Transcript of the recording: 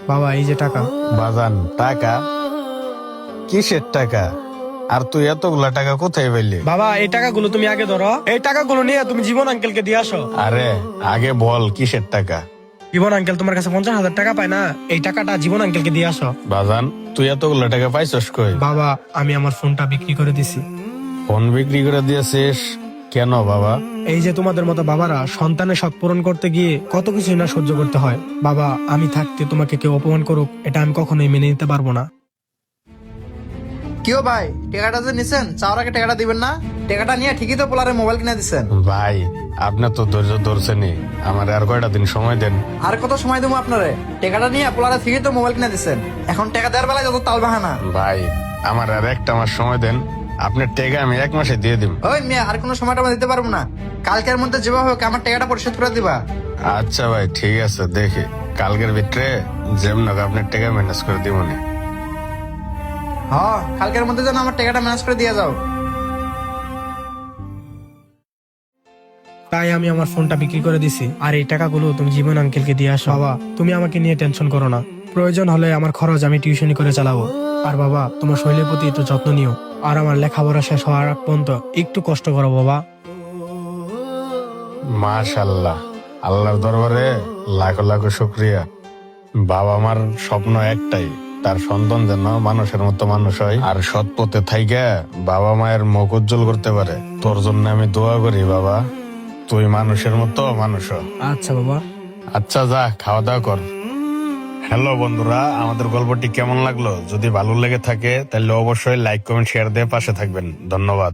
বাবা এই যে টাকা। বাজান টাকা? কিসের টাকা? আর তুই এতগুলা টাকা কোথায় পেলি? বাবা এই টাকাগুলো তুমি আগে ধরো, এই টাকাগুলো নিয়ে তুমি জীবন আঙ্কেলকে দিয়ে আসো। আরে আগে বল কিসের টাকা? জীবন আঙ্কেল তোমার কাছে 50,000 টাকা পায় না, এই টাকাটা জীবন আঙ্কেলকে দিয়ে আসো। বাজান তুই এতগুলা টাকা পাইছস কই? বাবা আমি আমার ফোনটা বিক্রি করে দিছি। ফোন বিক্রি করে দিয়েছিস কেন বাবা? এই যে তোমাদের মতো বাবারা সন্তানের শখ পূরণ করতে গিয়ে কত কিছু না সহ্য করতে হয়। বাবা আমি থাকতে তোমাকে কেউ অপমান করুক এটা আমি কখনোই মেনে নিতে পারবো না। কিও ভাই, টাকাটা যে নিছেন চাওয়ার আগে টাকাটা দিবেন না? টাকাটা নিয়ে ঠিকই তো পোলারে মোবাইল কিনে দিচ্ছেন। ভাই আপনার তো ধৈর্য ধরছেনি, আমার আর কয়টা দিন সময় দেন। আর কত সময় দেবো আপনারে? টাকাটা নিয়ে পোলারে ঠিকই তো মোবাইল কিনে দিচ্ছেন, এখন টাকা দেওয়ার বেলায় যত তাল বাহানা। ভাই আমার আর একটা মাস সময় দেন, আপনার টাকা আমি 1 মাসে দিয়ে দিব। ওই মেয়ে, আর কোনো সময়টা আমি দিতে পারবো না। কালকের মধ্যে যেভাবে হোক আমার টাকাটা পরিশোধ করে দিবা। আচ্ছা ভাই ঠিক আছে, দেখি কালকের ভিতরে যেমন হোক আপনার টাকা ম্যানেজ করে দিব না। হ্যাঁ, কালকের মধ্যে যেন আমার টাকাটা ম্যানেজ করে দিয়ে যাও। তাই আমি আমার ফোনটা বিক্রি করে দিছি, আর এই টাকাগুলো তুমি জীবন আঙ্কেলকে দিয়ে আসো। বাবা তুমি আমাকে নিয়ে টেনশন করো না, প্রয়োজন হলে আমার খরচ আমি টিউশনি করে চালাবো। আর বাবা তোমার শরীরের প্রতি একটু যত্ন নিও, আর আমার লেখাপড়া শেষ হওয়ার আগ পর্যন্ত একটু কষ্ট করো বাবা। মাশাআল্লাহ, আল্লাহর দরবারে লাখো লাখো শুকরিয়া। বাবা মার স্বপ্ন একটাই, তার সন্তান যেন মানুষের মতো মানুষ হয় আর সৎ পথে থাইকা বাবা মায়ের মুখ উজ্জ্বল করতে পারে। তোর জন্য আমি দোয়া করি বাবা, তুই মানুষের মতো মানুষ হ। আচ্ছা বাবা। আচ্ছা যা খাওয়া দাওয়া কর। হ্যালো বন্ধুরা, আমাদের গল্পটি কেমন লাগলো? যদি ভালো লেগে থাকে তাহলে অবশ্যই লাইক কমেন্ট শেয়ার দিয়ে পাশে থাকবেন। ধন্যবাদ।